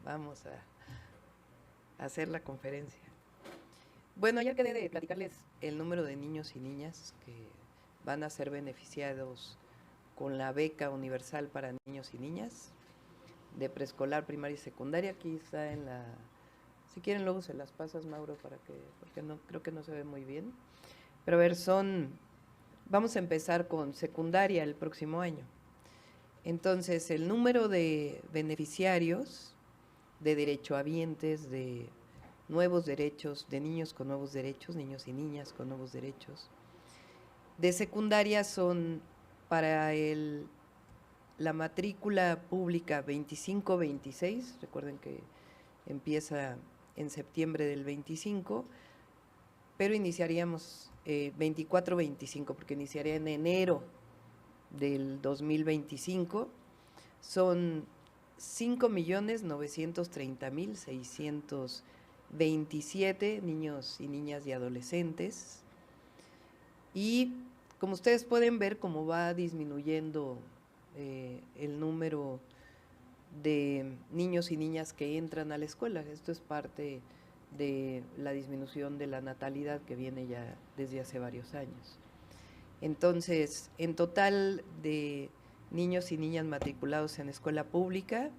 vamos a hacer la conferencia. Bueno, ya quedé de platicarles el número de niños y niñas que van a ser beneficiados con la beca universal para niños y niñas de preescolar, primaria y secundaria. Aquí está en la... Si quieren luego se las pasas, Mauro, porque no, creo que no se ve muy bien. Pero a ver, vamos a empezar con secundaria el próximo año. Entonces, el número de beneficiarios, de derechohabientes, de nuevos derechos, de niños con nuevos derechos, niños y niñas con nuevos derechos. De secundaria son para la matrícula pública 25-26, recuerden que empieza en septiembre del 25, pero iniciaríamos 24-25, porque iniciaría en enero del 2025, son 5.930.627 niños y niñas y adolescentes. Y como ustedes pueden ver, cómo va disminuyendo el número de niños y niñas que entran a la escuela. Esto es parte de la disminución de la natalidad que viene ya desde hace varios años. Entonces, en total de niños y niñas matriculados en escuela pública,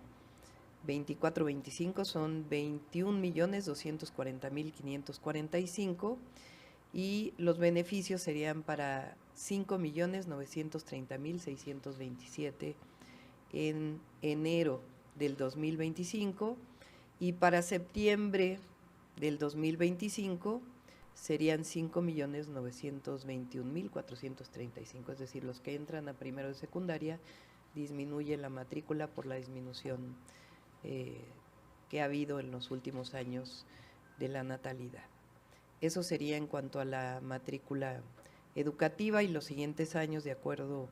24-25 son 21.240.545 y los beneficios serían para 5.930.627 en enero del 2025 y para septiembre del 2025 serían 5.921.435, es decir, los que entran a primero de secundaria disminuye la matrícula por la disminución que ha habido en los últimos años de la natalidad. Eso sería en cuanto a la matrícula educativa, y los siguientes años, de acuerdo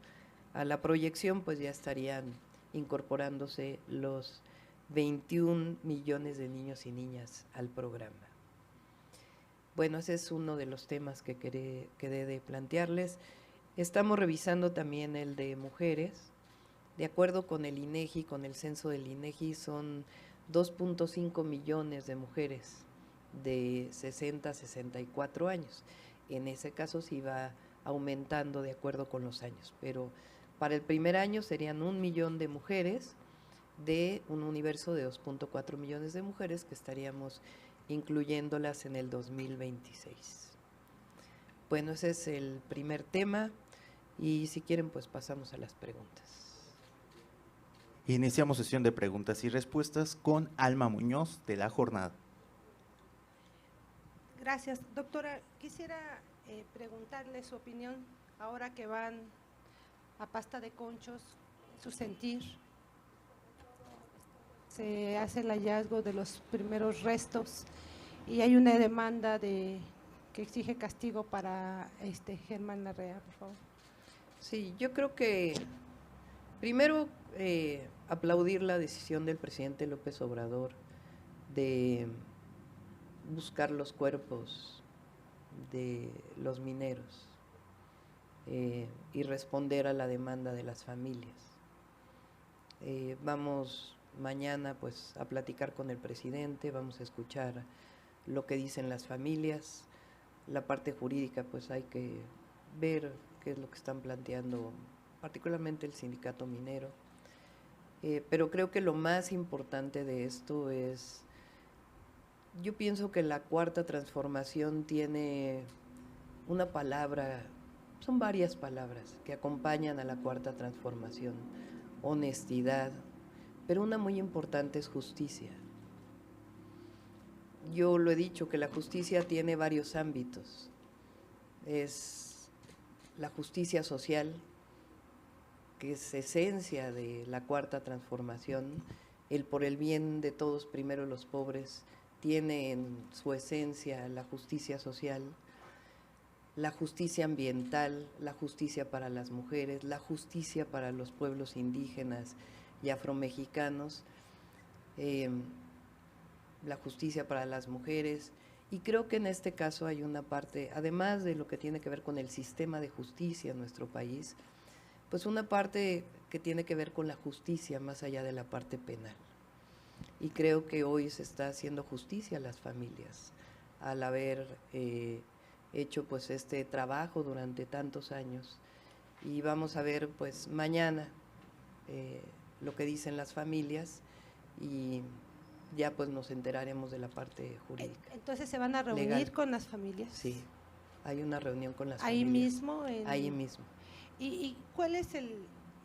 a la proyección, pues ya estarían incorporándose los 21 millones de niños y niñas al programa. Bueno, ese es uno de los temas que quedé de plantearles. Estamos revisando también el de mujeres. De acuerdo con el INEGI, con el censo del INEGI, son 2.5 millones de mujeres de 60 a 64 años. En ese caso sí va aumentando de acuerdo con los años, pero para el primer año serían 1 millón de mujeres de un universo de 2.4 millones de mujeres que estaríamos incluyéndolas en el 2026. Bueno, ese es el primer tema y si quieren pues pasamos a las preguntas. Iniciamos sesión de preguntas y respuestas con Alma Muñoz de La Jornada. Gracias. Doctora, quisiera preguntarle su opinión ahora que van a Pasta de Conchos, su sentir. Se hace el hallazgo de los primeros restos y hay una demanda que exige castigo para Germán Larrea, por favor. Sí, yo creo que primero aplaudir la decisión del presidente López Obrador de buscar los cuerpos de los mineros y responder a la demanda de las familias. Vamos mañana pues a platicar con el presidente, vamos a escuchar lo que dicen las familias. La parte jurídica pues hay que ver qué es lo que están planteando, particularmente el sindicato minero. Pero creo que lo más importante de esto es, yo pienso que la cuarta transformación tiene una palabra, son varias palabras que acompañan a la cuarta transformación: honestidad, pero una muy importante es justicia. Yo lo he dicho que la justicia tiene varios ámbitos. Es la justicia social, que es esencia de la cuarta transformación, el por el bien de todos, primero los pobres, tiene en su esencia la justicia social, la justicia ambiental, la justicia para las mujeres, la justicia para los pueblos indígenas y afromexicanos, la justicia para las mujeres. Y creo que en este caso hay una parte, además de lo que tiene que ver con el sistema de justicia en nuestro país, pues una parte que tiene que ver con la justicia más allá de la parte penal. y creo que hoy se está haciendo justicia a las familias al haber hecho pues este trabajo durante tantos años. Y vamos a ver pues mañana lo que dicen las familias y ya pues nos enteraremos de la parte jurídica. Entonces, ¿se van a reunir legal con las familias? Sí, hay una reunión con las ahí familias. Mismo ahí mismo. ¿Y cuál es el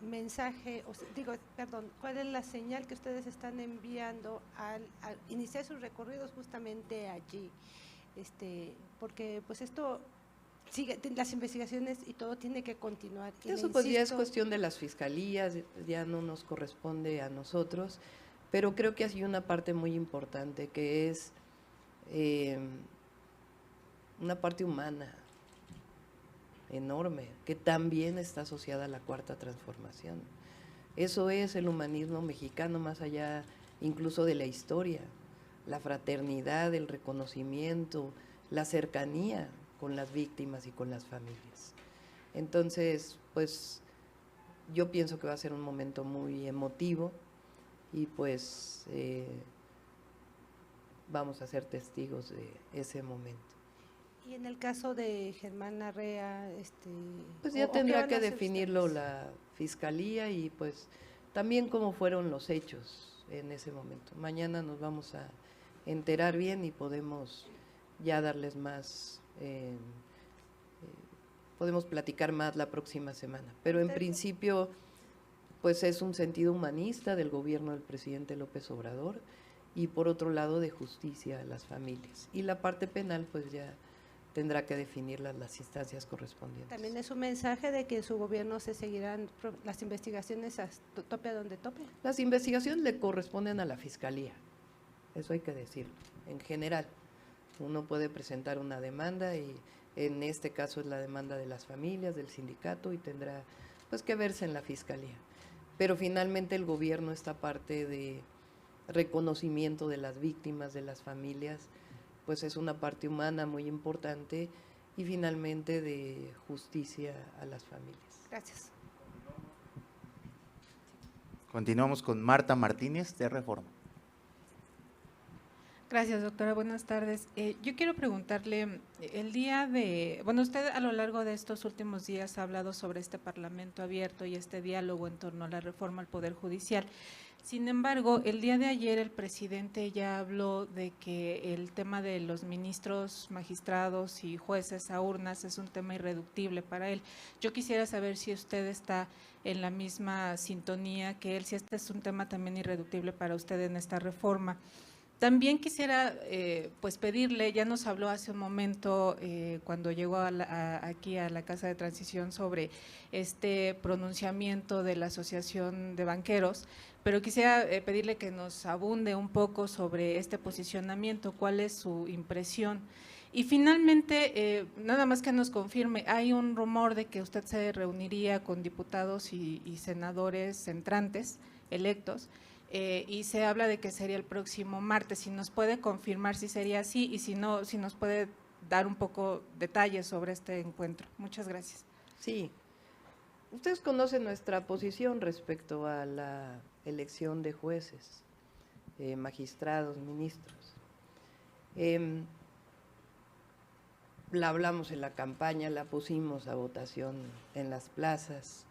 mensaje, cuál es la señal que ustedes están enviando al iniciar sus recorridos justamente allí? Porque pues esto sigue, las investigaciones y todo tiene que continuar. Eso pues ya es cuestión de las fiscalías, ya no nos corresponde a nosotros, pero creo que hay una parte muy importante que es una parte humana enorme, que también está asociada a la Cuarta Transformación. Eso es el humanismo mexicano, más allá incluso de la historia, la fraternidad, el reconocimiento, la cercanía con las víctimas y con las familias. Entonces, pues yo pienso que va a ser un momento muy emotivo y pues vamos a ser testigos de ese momento. Y en el caso de Germán Larrea, pues ya tendrá que definirlo la fiscalía y pues también cómo fueron los hechos en ese momento. Mañana nos vamos a enterar bien y podemos ya darles más, podemos platicar más la próxima semana. Pero en principio, pues es un sentido humanista del gobierno del presidente López Obrador y por otro lado de justicia a las familias. Y la parte penal, pues ya tendrá que definirlas las instancias correspondientes. También es un mensaje de que en su gobierno se seguirán las investigaciones a tope a donde tope. Las investigaciones le corresponden a la Fiscalía, eso hay que decirlo, en general. Uno puede presentar una demanda y en este caso es la demanda de las familias, del sindicato y tendrá pues que verse en la Fiscalía. Pero finalmente el gobierno, esta parte de reconocimiento de las víctimas, de las familias, pues es una parte humana muy importante y finalmente de justicia a las familias. Gracias. Continuamos con Marta Martínez, de Reforma. Gracias, doctora. Buenas tardes. Yo quiero preguntarle, usted a lo largo de estos últimos días ha hablado sobre este Parlamento abierto y este diálogo en torno a la reforma al Poder Judicial. Sin embargo, el día de ayer el presidente ya habló de que el tema de los ministros, magistrados y jueces a urnas es un tema irreductible para él. Yo quisiera saber si usted está en la misma sintonía que él, si este es un tema también irreductible para usted en esta reforma. También quisiera pues pedirle, ya nos habló hace un momento cuando llegó aquí a la Casa de Transición sobre este pronunciamiento de la Asociación de Banqueros, pero quisiera pedirle que nos abunde un poco sobre este posicionamiento, cuál es su impresión. Y finalmente, nada más que nos confirme, hay un rumor de que usted se reuniría con diputados y senadores entrantes, electos, y se habla de que sería el próximo martes. Si nos puede confirmar si sería así y si no, si nos puede dar un poco detalles sobre este encuentro. Muchas gracias. Sí, ustedes conocen nuestra posición respecto a la elección de jueces, magistrados, ministros. La hablamos en la campaña, la pusimos a votación en las plazas,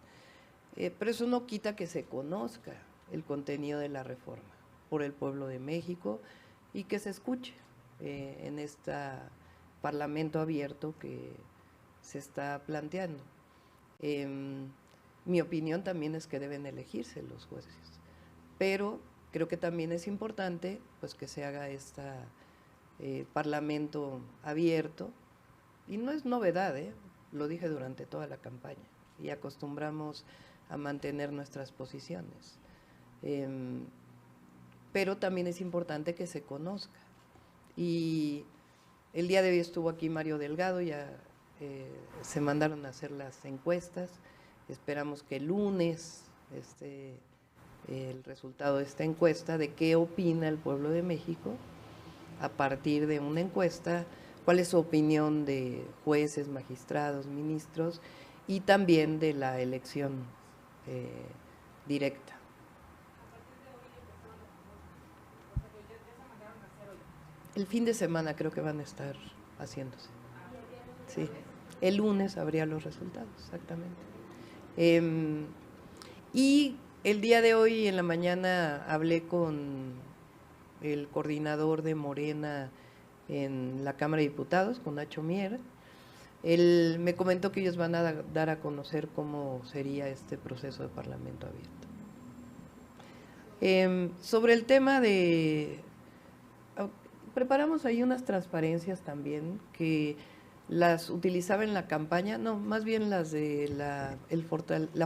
pero eso no quita que se conozca el contenido de la reforma por el pueblo de México y que se escuche en este Parlamento abierto que se está planteando. Mi opinión también es que deben elegirse los jueces, pero creo que también es importante pues que se haga este Parlamento abierto y no es novedad, lo dije durante toda la campaña y acostumbramos a mantener nuestras posiciones. Pero también es importante que se conozca. Y el día de hoy estuvo aquí Mario Delgado, ya se mandaron a hacer las encuestas, esperamos que el lunes el resultado de esta encuesta, de qué opina el pueblo de México a partir de una encuesta, cuál es su opinión de jueces, magistrados, ministros y también de la elección directa. El fin de semana creo que van a estar haciéndose. Sí, el lunes habría los resultados, exactamente. Y el día de hoy en la mañana hablé con el coordinador de Morena en la Cámara de Diputados, con Nacho Mier. Él me comentó que ellos van a dar a conocer cómo sería este proceso de Parlamento abierto. Sobre el tema de… Preparamos ahí unas transparencias también que las utilizaba en la campaña, no, más bien las de la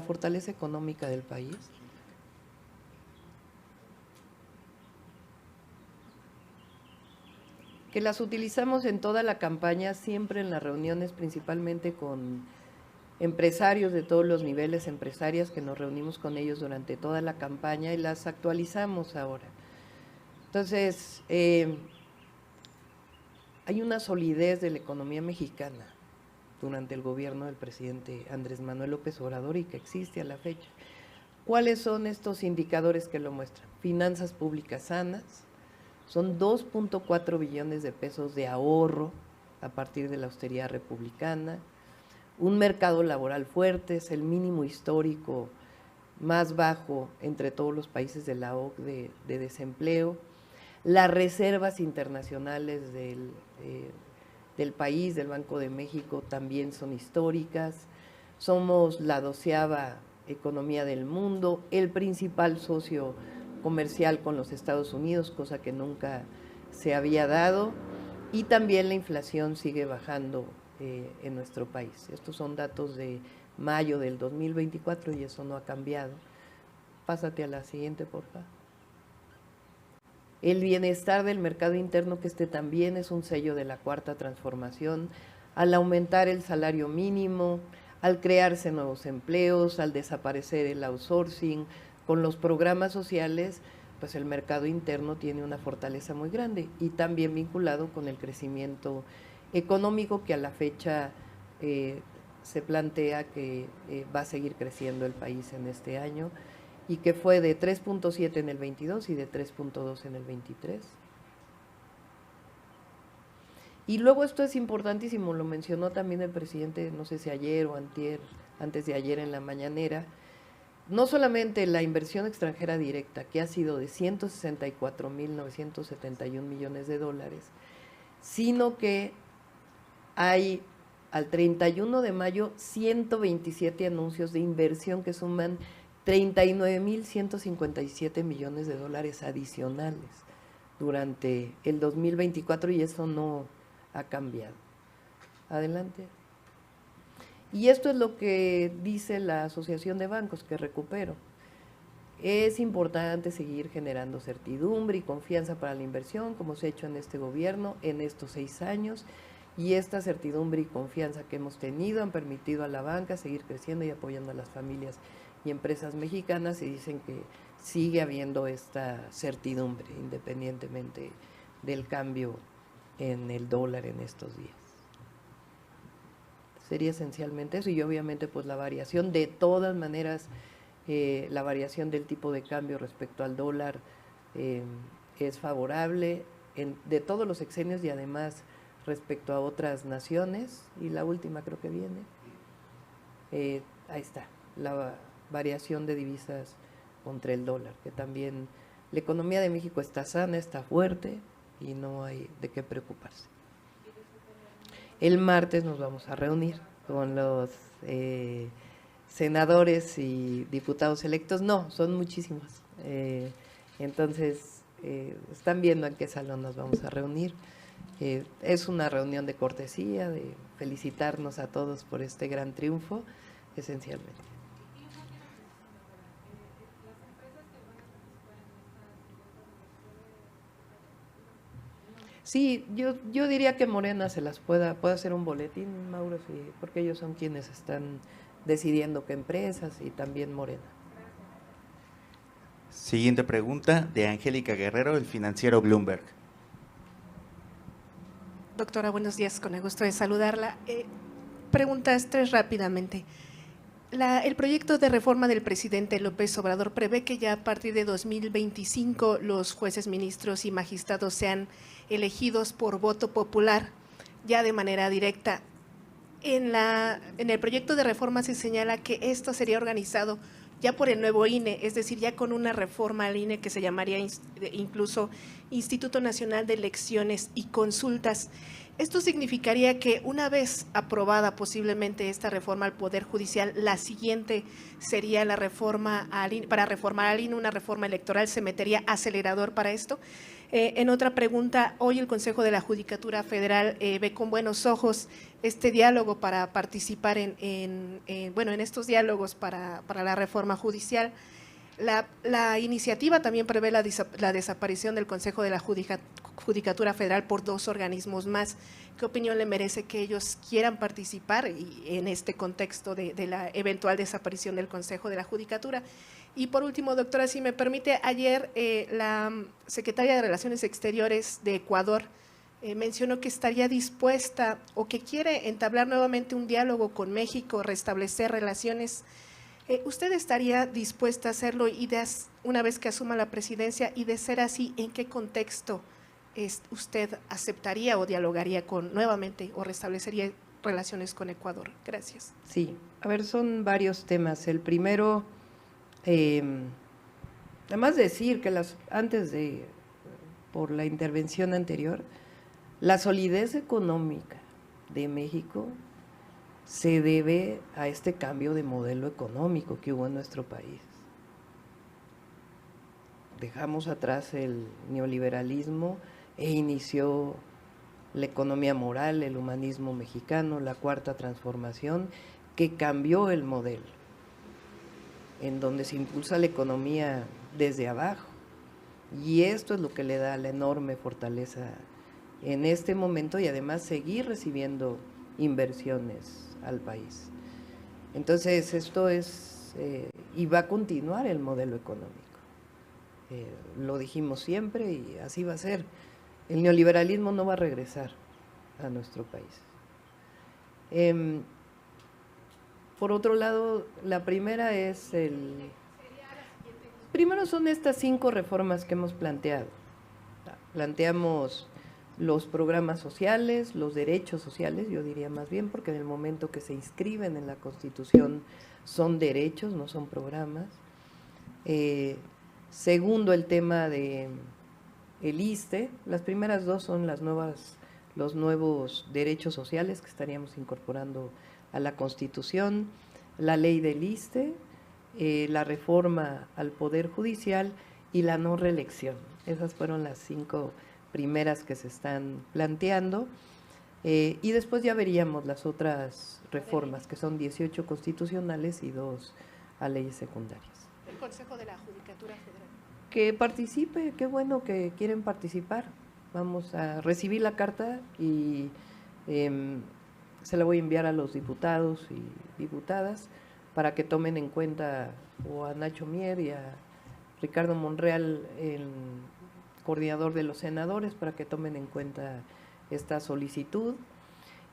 fortaleza económica del país. Que las utilizamos en toda la campaña, siempre en las reuniones, principalmente con empresarios de todos los niveles, empresarias que nos reunimos con ellos durante toda la campaña y las actualizamos ahora. Entonces, hay una solidez de la economía mexicana durante el gobierno del presidente Andrés Manuel López Obrador y que existe a la fecha. ¿Cuáles son estos indicadores que lo muestran? Finanzas públicas sanas, son 2.4 billones de pesos de ahorro a partir de la austeridad republicana, un mercado laboral fuerte, es el mínimo histórico más bajo entre todos los países de la OCDE de desempleo, las reservas internacionales del país, del Banco de México, también son históricas, somos la 12ª economía del mundo, el principal socio comercial con los Estados Unidos, cosa que nunca se había dado, y también la inflación sigue bajando en nuestro país. Estos son datos de mayo del 2024 y eso no ha cambiado. Pásate a la siguiente, por favor. El bienestar del mercado interno, que también es un sello de la Cuarta Transformación, al aumentar el salario mínimo, al crearse nuevos empleos, al desaparecer el outsourcing, con los programas sociales, pues el mercado interno tiene una fortaleza muy grande y también vinculado con el crecimiento económico que a la fecha se plantea que va a seguir creciendo el país en este año y que fue de 3.7 en el 22 y de 3.2 en el 23. Y luego esto es importantísimo, lo mencionó también el presidente, no sé si ayer o antes de ayer en la mañanera, no solamente la inversión extranjera directa, que ha sido de 164.971 millones de dólares, sino que hay al 31 de mayo 127 anuncios de inversión que suman 39.157 millones de dólares adicionales durante el 2024 y eso no ha cambiado. Adelante. Y esto es lo que dice la Asociación de Bancos, que recupero. Es importante seguir generando certidumbre y confianza para la inversión, como se ha hecho en este gobierno en estos 6 años, y esta certidumbre y confianza que hemos tenido han permitido a la banca seguir creciendo y apoyando a las familias y empresas mexicanas, y dicen que sigue habiendo esta certidumbre independientemente del cambio en el dólar en estos días. Sería esencialmente eso y obviamente pues la variación, de todas maneras la variación del tipo de cambio respecto al dólar es favorable de todos los sexenios y además respecto a otras naciones, y la última creo que viene, ahí está, la variación de divisas contra el dólar, que también la economía de México está sana, está fuerte y no hay de qué preocuparse. El martes nos vamos a reunir con los senadores y diputados electos. No, son muchísimos. Entonces, están viendo en qué salón nos vamos a reunir. Es una reunión de cortesía, de felicitarnos a todos por este gran triunfo, esencialmente. Sí, yo diría que Morena se las puede hacer un boletín, Mauro, sí, porque ellos son quienes están decidiendo qué empresas y también Morena. Siguiente pregunta de Angélica Guerrero, el financiero Bloomberg. Doctora, buenos días, con el gusto de saludarla. Preguntas 3 rápidamente. El proyecto de reforma del presidente López Obrador prevé que ya a partir de 2025 los jueces, ministros y magistrados sean elegidos por voto popular, ya de manera directa. En el proyecto de reforma se señala que esto sería organizado ya por el nuevo INE, es decir, ya con una reforma al INE que se llamaría incluso Instituto Nacional de Elecciones y Consultas. Esto significaría que una vez aprobada posiblemente esta reforma al Poder Judicial, la siguiente sería la reforma al INE. Para reformar al INE, una reforma electoral, ¿se metería acelerador para esto? En otra pregunta, hoy el Consejo de la Judicatura Federal ve con buenos ojos este diálogo para participar en estos diálogos para la reforma judicial. La iniciativa también prevé la desaparición del Consejo de la Judicatura Federal por 2 organismos más. ¿Qué opinión le merece que ellos quieran participar en este contexto de la eventual desaparición del Consejo de la Judicatura? Y por último, doctora, si me permite, ayer la secretaria de Relaciones Exteriores de Ecuador mencionó que estaría dispuesta o que quiere entablar nuevamente un diálogo con México, restablecer relaciones. ¿Usted estaría dispuesta a hacerlo una vez que asuma la presidencia? Y de ser así, ¿en qué contexto usted aceptaría o dialogaría nuevamente o restablecería relaciones con Ecuador? Gracias. Sí, a ver, son varios temas. El primero, además decir que por la intervención anterior, la solidez económica de México se debe a este cambio de modelo económico que hubo en nuestro país. Dejamos atrás el neoliberalismo e inició la economía moral, el humanismo mexicano, la cuarta transformación, que cambió el modelo, en donde se impulsa la economía desde abajo. Y esto es lo que le da la enorme fortaleza en este momento y además seguir recibiendo inversiones al país. Entonces esto es, y va a continuar el modelo económico. Lo dijimos siempre y así va a ser. El neoliberalismo no va a regresar a nuestro país. Por otro lado, la primera es primero son estas 5 reformas que hemos planteado. Planteamos los programas sociales, los derechos sociales, yo diría más bien, porque en el momento que se inscriben en la Constitución son derechos, no son programas. Segundo, el tema de el ISSSTE. Las primeras 2 son los nuevos derechos sociales que estaríamos incorporando a la Constitución, la ley del ISSSTE, la reforma al Poder Judicial y la no reelección. Esas fueron las 5 primeras que se están planteando, y después ya veríamos las otras reformas, que son 18 constitucionales y 2 a leyes secundarias. El Consejo de la Judicatura Federal. Que participe, qué bueno que quieren participar. Vamos a recibir la carta y se la voy a enviar a los diputados y diputadas para que tomen en cuenta, o a Nacho Mier y a Ricardo Monreal, el coordinador de los senadores, para que tomen en cuenta esta solicitud.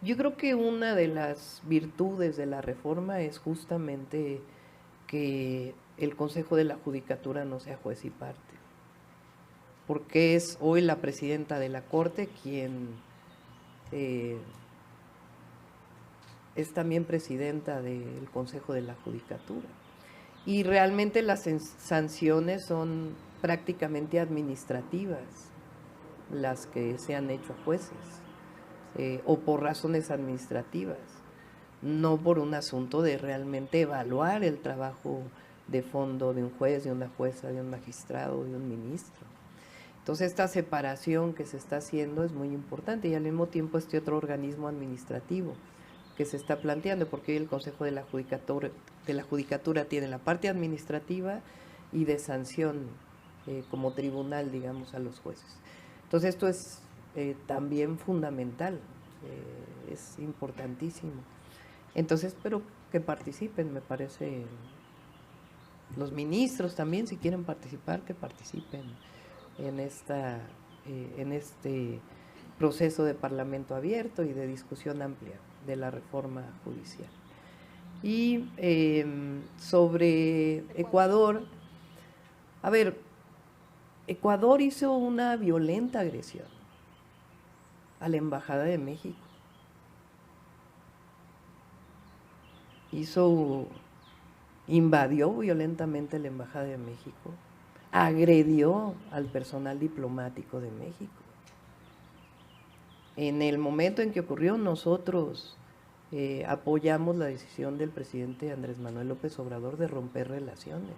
Yo creo que una de las virtudes de la reforma es justamente que el Consejo de la Judicatura no sea juez y parte, porque es hoy la presidenta de la Corte quien es también presidenta del Consejo de la Judicatura, y realmente las sanciones son prácticamente administrativas las que se han hecho a jueces, o por razones administrativas, no por un asunto de realmente evaluar el trabajo de fondo de un juez, de una jueza, de un magistrado, de un ministro. Entonces esta separación que se está haciendo es muy importante, y al mismo tiempo este otro organismo administrativo que se está planteando, porque hoy el Consejo de la Judicatura tiene la parte administrativa y de sanción como tribunal, digamos, a los jueces. Entonces esto es también fundamental, es importantísimo. Entonces espero que participen, me parece. Los ministros también, si quieren participar, que participen en este proceso de parlamento abierto y de discusión amplia de la reforma judicial. Y sobre Ecuador, a ver, Ecuador hizo una violenta agresión a la Embajada de México. Invadió violentamente la Embajada de México, agredió al personal diplomático de México. En el momento en que ocurrió, nosotros apoyamos la decisión del presidente Andrés Manuel López Obrador de romper relaciones.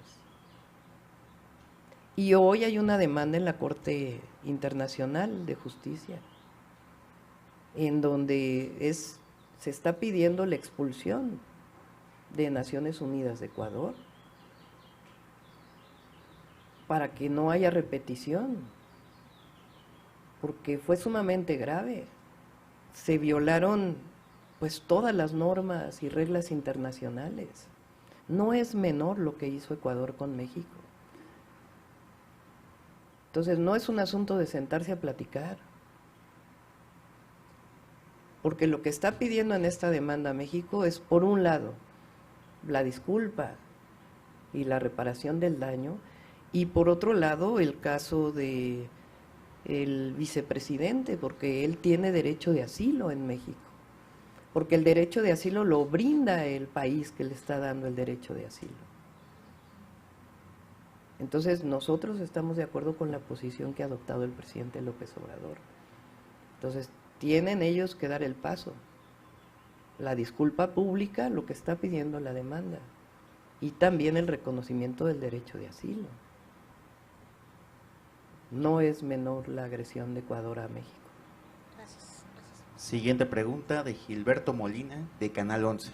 Y hoy hay una demanda en la Corte Internacional de Justicia, en donde se está pidiendo la expulsión de Naciones Unidas de Ecuador para que no haya repetición, porque fue sumamente grave. Se violaron pues todas las normas y reglas internacionales. No es menor lo que hizo Ecuador con México. Entonces no es un asunto de sentarse a platicar, porque lo que está pidiendo en esta demanda México es, por un lado, la disculpa y la reparación del daño, y por otro lado el caso de el vicepresidente, porque él tiene derecho de asilo en México, porque el derecho de asilo lo brinda el país que le está dando el derecho de asilo. Entonces nosotros estamos de acuerdo con la posición que ha adoptado el presidente López Obrador. Entonces tienen ellos que dar el paso, la disculpa pública, lo que está pidiendo la demanda, y también el reconocimiento del derecho de asilo. No es menor la agresión de Ecuador a México. Gracias. Siguiente pregunta de Gilberto Molina, de Canal 11.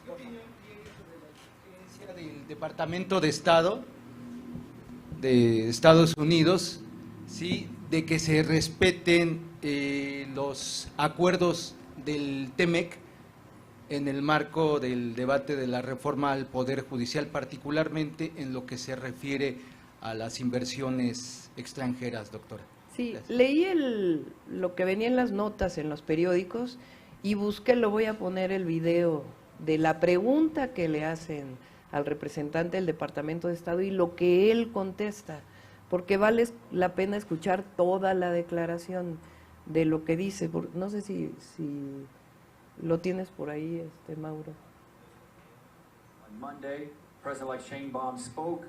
¿Qué opinión tiene sobre la exigencia del Departamento de Estado de Estados Unidos, sí, de que se respeten los acuerdos del TEMEC en el marco del debate de la reforma al Poder Judicial, particularmente en lo que se refiere a las inversiones extranjeras, doctora? Sí, Gracias. leí lo que venía en las notas en los periódicos y busqué, lo voy a poner el video de la pregunta que le hacen al representante del Departamento de Estado y lo que él contesta, porque vale la pena escuchar toda la declaración de lo que dice. No sé si lo tienes por ahí, Mauro. On Monday, President-elect Sheinbaum spoke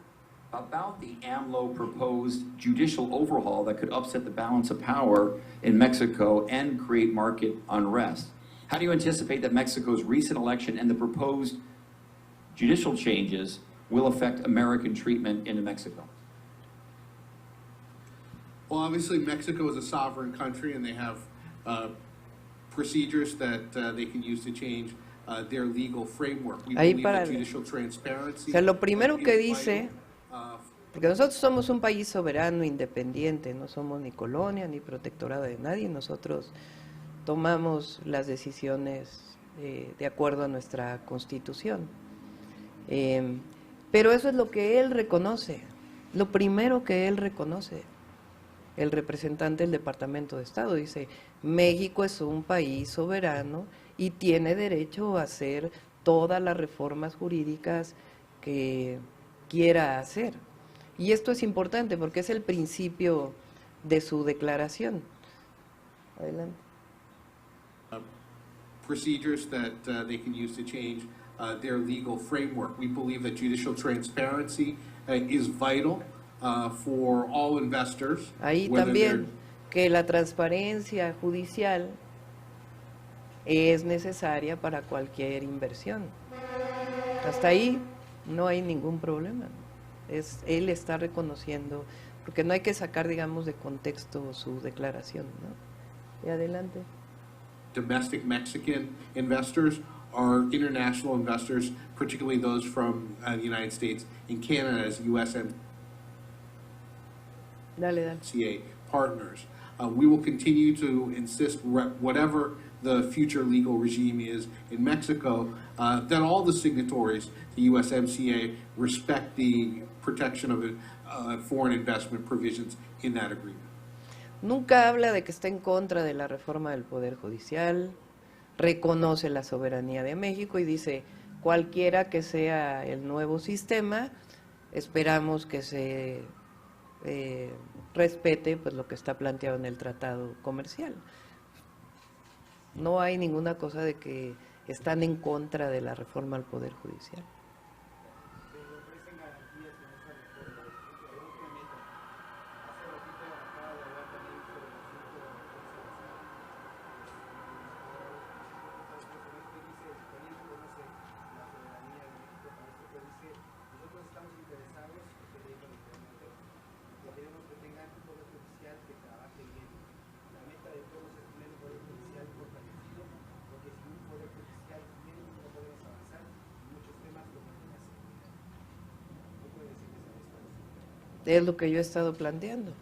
about the AMLO proposed judicial overhaul that could upset the balance of power in Mexico and create market unrest. How do you anticipate that Mexico's recent election and the proposed judicial changes will affect American treatment into Mexico? Well, obviously, Mexico is a sovereign country, and they have procedures that they can use to change their legal framework. We Ahí believe para, that judicial transparency. o sea, lo primero que is dice, vital, porque nosotros somos un país soberano, independiente, no somos ni colonia ni protectorado de nadie, nosotros tomamos las decisiones de acuerdo a nuestra Constitución. Pero eso es lo que él reconoce, lo primero que él reconoce. El representante del Departamento de Estado dice, México es un país soberano y tiene derecho a hacer todas las reformas jurídicas que quiera hacer. Y esto es importante porque es el principio de su declaración. Adelante. procedures that they can use to change their legal framework. We believe that judicial transparency is vital for all investors. Ahí whether también que la transparencia judicial es necesaria para cualquier inversión. Hasta ahí no hay ningún problema. Él está reconociendo, porque no hay que sacar, digamos, de contexto su declaración, ¿no? Y adelante. Domestic Mexican investors are international investors, particularly those from the United States and Canada as USMCA Dale, dale. partners. We will continue to insist, whatever the future legal regime is in Mexico, that all the signatories to USMCA respect the protection of foreign investment provisions in that agreement. Nunca habla de que está en contra de la reforma del Poder Judicial, reconoce la soberanía de México y dice, cualquiera que sea el nuevo sistema, esperamos que se respete pues lo que está planteado en el tratado comercial. No hay ninguna cosa de que están en contra de la reforma al Poder Judicial. Es lo que yo he estado planteando,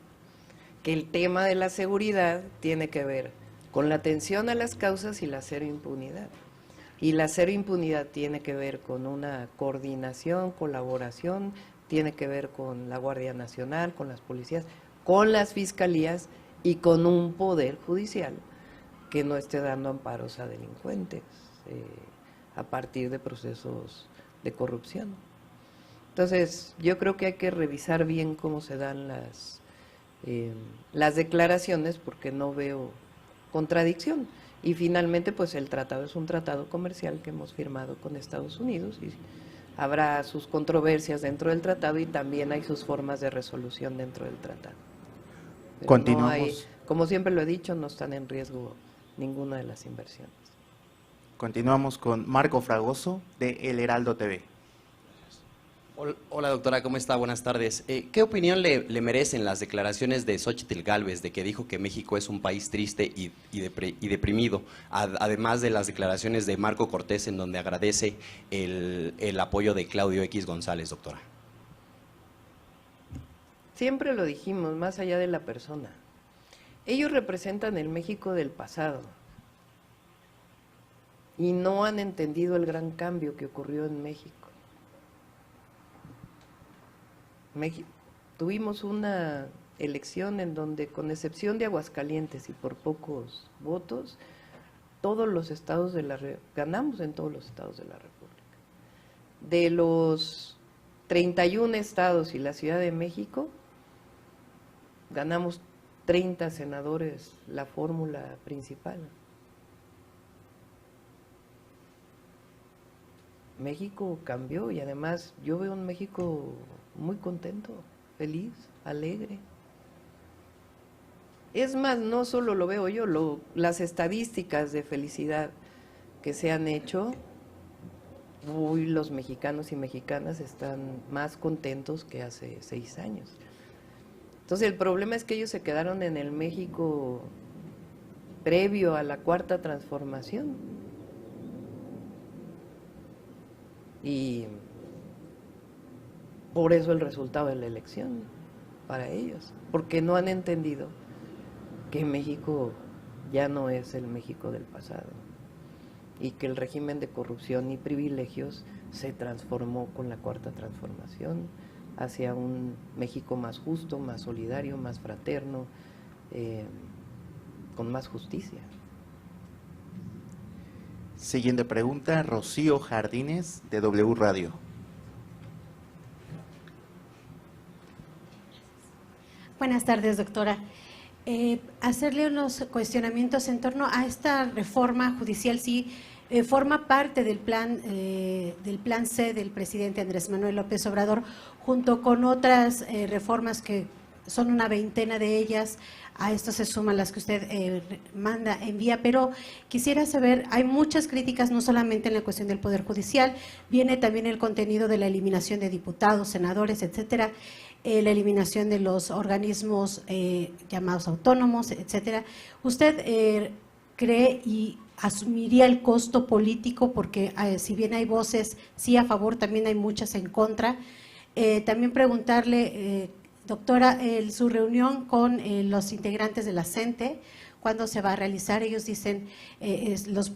que el tema de la seguridad tiene que ver con la atención a las causas y la cero impunidad. Y la cero impunidad tiene que ver con una coordinación, colaboración, tiene que ver con la Guardia Nacional, con las policías, con las fiscalías y con un poder judicial que no esté dando amparos a delincuentes a partir de procesos de corrupción. Entonces, yo creo que hay que revisar bien cómo se dan las declaraciones, porque no veo contradicción. Y finalmente, pues el tratado es un tratado comercial que hemos firmado con Estados Unidos y habrá sus controversias dentro del tratado y también hay sus formas de resolución dentro del tratado. Pero continuamos. no hay, como siempre lo he dicho, no están en riesgo ninguna de las inversiones. Continuamos con Marco Fragoso de El Heraldo TV. Hola doctora, ¿cómo está? Buenas tardes. ¿Qué opinión le merecen las declaraciones de Xóchitl Gálvez de que dijo que México es un país triste y deprimido, además de las declaraciones de Marco Cortés en donde agradece el apoyo de Claudio X González, doctora? Siempre lo dijimos, más allá de la persona. Ellos representan el México del pasado y no han entendido el gran cambio que ocurrió en México. Tuvimos una elección en donde, con excepción de Aguascalientes y por pocos votos, todos los estados ganamos en todos los estados de la República. De los 31 estados y la Ciudad de México, ganamos 30 senadores, la fórmula principal. México cambió y además yo veo un México muy contento, feliz, alegre. Es más, no solo lo veo yo, las estadísticas de felicidad que se han hecho, hoy los mexicanos y mexicanas están más contentos que hace 6 años. Entonces el problema es que ellos se quedaron en el México previo a la Cuarta Transformación. Y por eso el resultado de la elección para ellos, porque no han entendido que México ya no es el México del pasado y que el régimen de corrupción y privilegios se transformó con la Cuarta Transformación hacia un México más justo, más solidario, más fraterno, con más justicia. Siguiente pregunta, Rocío Jardines de W Radio. Buenas tardes, doctora. Hacerle unos cuestionamientos en torno a esta reforma judicial, sí, forma parte del plan C del presidente Andrés Manuel López Obrador, junto con otras reformas que son una veintena de ellas. A esto se suman las que usted envía, pero quisiera saber, hay muchas críticas, no solamente en la cuestión del Poder Judicial, viene también el contenido de la eliminación de diputados, senadores, etcétera, la eliminación de los organismos llamados autónomos, etcétera. ¿Usted cree y asumiría el costo político? Porque si bien hay voces sí a favor, también hay muchas en contra. También preguntarle, doctora, su reunión con los integrantes de la CENTE, ¿cuándo se va a realizar? Ellos dicen,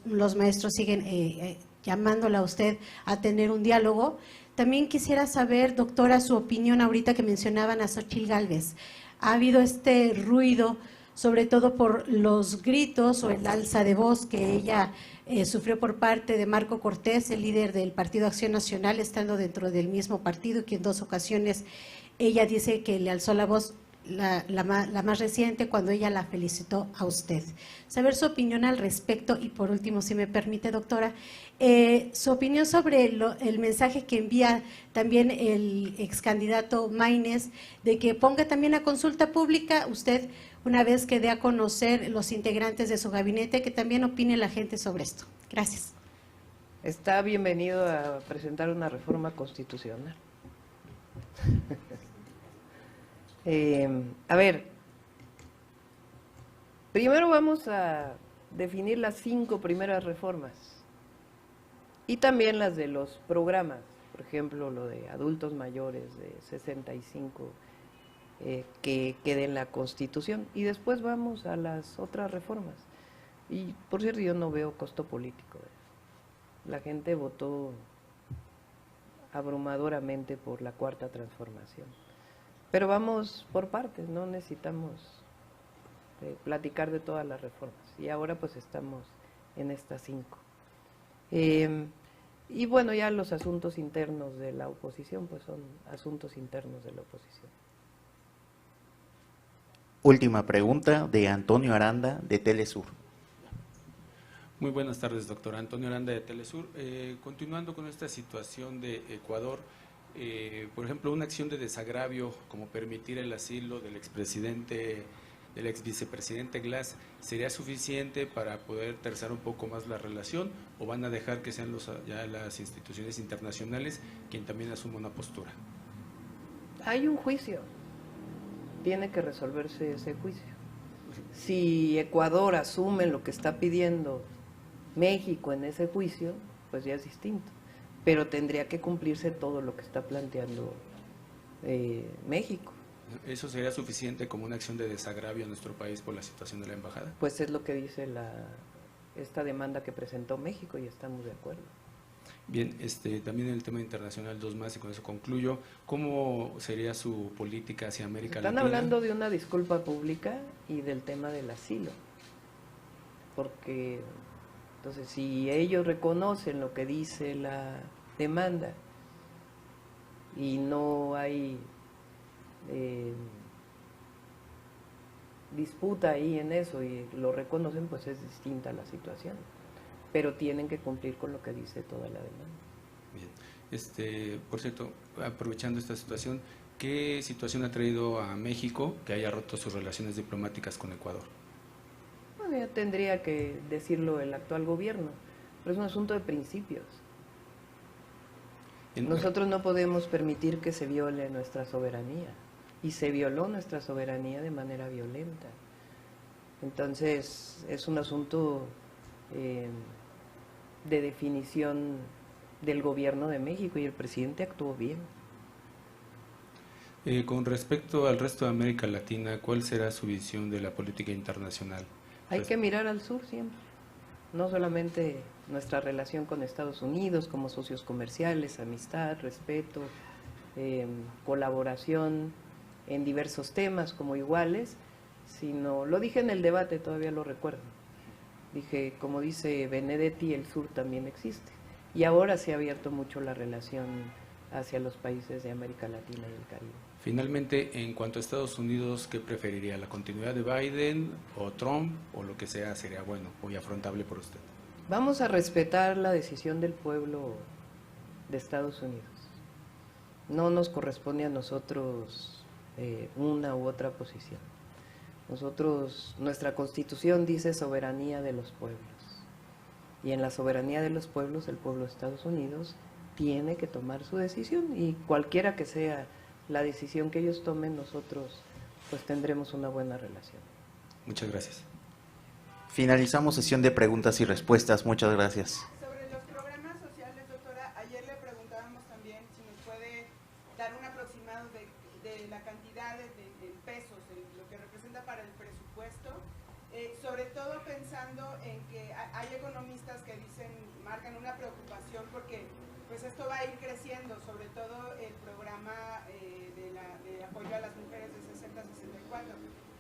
los maestros siguen llamándola a usted a tener un diálogo. También quisiera saber, doctora, su opinión ahorita que mencionaban a Xóchitl Gálvez. ha habido este ruido, sobre todo por los gritos o el alza de voz que ella sufrió por parte de Marco Cortés, el líder del Partido Acción Nacional, estando dentro del mismo partido, que en 2 ocasiones ella dice que le alzó la voz, la más reciente, cuando ella la felicitó a usted. Saber su opinión al respecto y, por último, si me permite, doctora, su opinión sobre el mensaje que envía también el ex candidato Maínez, de que ponga también a consulta pública usted, una vez que dé a conocer los integrantes de su gabinete, que también opine la gente sobre esto. Gracias. Está bienvenido a presentar una reforma constitucional. A ver, primero vamos a definir las 5 primeras reformas y también las de los programas, por ejemplo, lo de adultos mayores de 65, que quede en la Constitución, y después vamos a las otras reformas. Y, por cierto, yo no veo costo político. La gente votó abrumadoramente por la Cuarta Transformación. Pero vamos por partes, no necesitamos platicar de todas las reformas. Y ahora pues estamos en estas 5. Y bueno, ya los asuntos internos de la oposición, pues son asuntos internos de la oposición. Última pregunta de Antonio Aranda, de Telesur. Muy buenas tardes, doctor. Antonio Aranda, de Telesur. Continuando con esta situación de Ecuador, por ejemplo, una acción de desagravio como permitir el asilo del expresidente, del ex vicepresidente Glass, ¿sería suficiente para poder terzar un poco más la relación, o van a dejar que sean ya las instituciones internacionales quien también asuma una postura? Hay un juicio, tiene que resolverse ese juicio. Si Ecuador asume lo que está pidiendo México en ese juicio, pues ya es distinto, pero tendría que cumplirse todo lo que está planteando México. ¿Eso sería suficiente como una acción de desagravio a nuestro país por la situación de la embajada? Pues es lo que dice esta demanda que presentó México y estamos de acuerdo. Bien, también en el tema internacional, 2 más y con eso concluyo. ¿Cómo sería su política hacia América Latina? Están hablando de una disculpa pública y del tema del asilo, porque entonces si ellos reconocen lo que dice la demanda y no hay disputa ahí en eso y lo reconocen, pues es distinta la situación, pero tienen que cumplir con lo que dice toda la demanda. Bien, por cierto, aprovechando esta situación, ¿qué situación ha traído a México que haya roto sus relaciones diplomáticas con Ecuador? Bueno, ya tendría que decirlo el actual gobierno, pero es un asunto de principios. Nosotros no podemos permitir que se viole nuestra soberanía, y se violó nuestra soberanía de manera violenta. Entonces, es un asunto de definición del gobierno de México, y el presidente actuó bien. Con respecto al resto de América Latina, ¿cuál será su visión de la política internacional? Hay que mirar al sur siempre, no solamente nuestra relación con Estados Unidos como socios comerciales, amistad, respeto, colaboración en diversos temas como iguales, sino, lo dije en el debate, todavía lo recuerdo, dije, como dice Benedetti, el sur también existe, y ahora se ha abierto mucho la relación hacia los países de América Latina y el Caribe. Finalmente, en cuanto a Estados Unidos, ¿qué preferiría? ¿La continuidad de Biden o Trump, o lo que sea sería bueno o afrontable por usted? Vamos a respetar la decisión del pueblo de Estados Unidos. No nos corresponde a nosotros una u otra posición. Nuestra Constitución dice soberanía de los pueblos. Y en la soberanía de los pueblos, el pueblo de Estados Unidos tiene que tomar su decisión, y cualquiera que sea la decisión que ellos tomen, nosotros pues tendremos una buena relación. Muchas gracias. Finalizamos sesión de preguntas y respuestas. Muchas gracias. Sobre los programas sociales, doctora, ayer le preguntábamos también si nos puede dar un aproximado de la cantidad de pesos, de lo que representa para el presupuesto, sobre todo pensando en que hay economistas que marcan una preocupación porque pues esto va a ir creciendo, sobre todo el programa de apoyo a las mujeres de 60 a 64,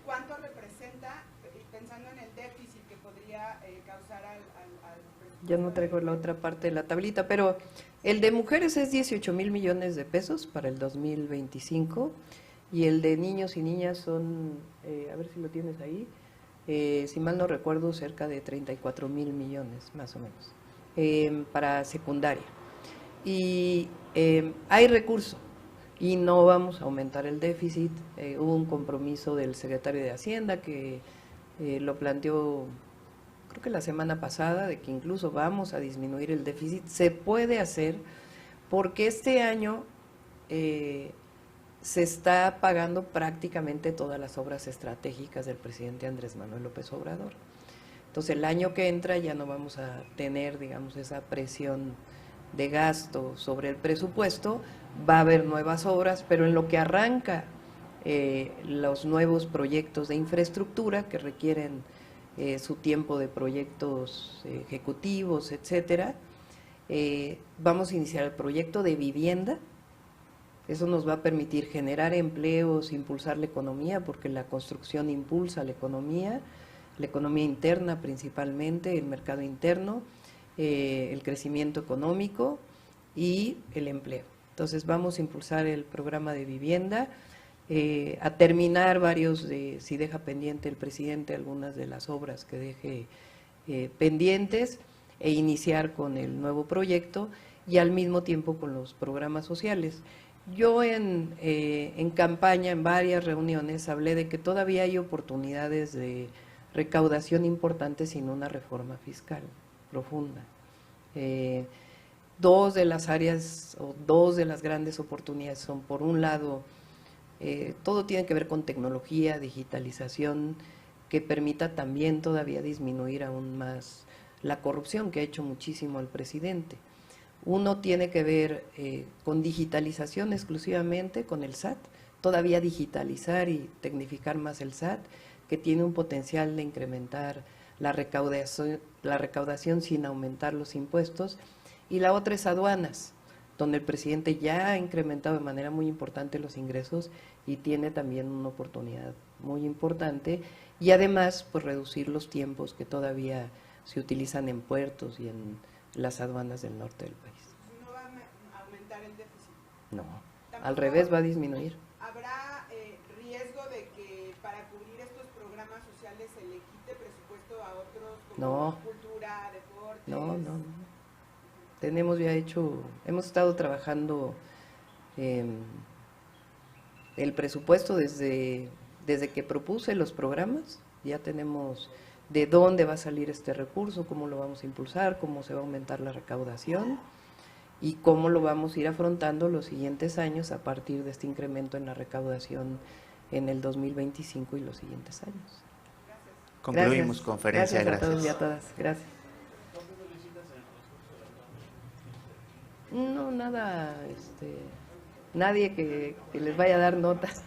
¿cuánto representa, pensando en el déficit que podría causar al Ya no traigo la otra parte de la tablita, pero el de mujeres es 18,000 millones de pesos para el 2025 y el de niños y niñas son, a ver si lo tienes ahí, si mal no recuerdo, cerca de 34,000 millones, más o menos, para secundaria. Y hay recurso y no vamos a aumentar el déficit. Hubo un compromiso del secretario de Hacienda que lo planteó, creo que la semana pasada, de que incluso vamos a disminuir el déficit. Se puede hacer porque este año se está pagando prácticamente todas las obras estratégicas del presidente Andrés Manuel López Obrador. Entonces el año que entra ya no vamos a tener, digamos, esa presión de gasto sobre el presupuesto. Va a haber nuevas obras, pero en lo que arranca los nuevos proyectos de infraestructura que requieren su tiempo de proyectos ejecutivos, etcétera, vamos a iniciar el proyecto de vivienda. Eso nos va a permitir generar empleos, impulsar la economía, porque la construcción impulsa la economía interna principalmente, el mercado interno, el crecimiento económico y el empleo. Entonces vamos a impulsar el programa de vivienda, a terminar varios si deja pendiente el presidente algunas de las obras que deje pendientes, e iniciar con el nuevo proyecto y al mismo tiempo con los programas sociales. Yo en campaña, en varias reuniones, hablé de que todavía hay oportunidades de recaudación importantes sin una reforma fiscal profunda. Dos de las áreas o dos de las grandes oportunidades son, por un lado, todo tiene que ver con tecnología, digitalización, que permita también todavía disminuir aún más la corrupción que ha hecho muchísimo al presidente. Uno tiene que ver con digitalización exclusivamente, con el SAT, todavía digitalizar y tecnificar más el SAT, que tiene un potencial de incrementar la recaudación sin aumentar los impuestos. Y la otra es aduanas, donde el presidente ya ha incrementado de manera muy importante los ingresos y tiene también una oportunidad muy importante, y además pues reducir los tiempos que todavía se utilizan en puertos y en las aduanas del norte del país. ¿No va a aumentar el déficit? No, al revés, va a disminuir. ¿Habrá riesgo de que para cubrir estos programas sociales se le quite presupuesto a otros como cultura, deportes? No. Tenemos ya hemos estado trabajando el presupuesto desde que propuse los programas. Ya tenemos de dónde va a salir este recurso, cómo lo vamos a impulsar, cómo se va a aumentar la recaudación y cómo lo vamos a ir afrontando los siguientes años a partir de este incremento en la recaudación en el 2025 y los siguientes años. Concluimos conferencia. Gracias a todos y a todas. Gracias. No, nada, nadie que les vaya a dar notas.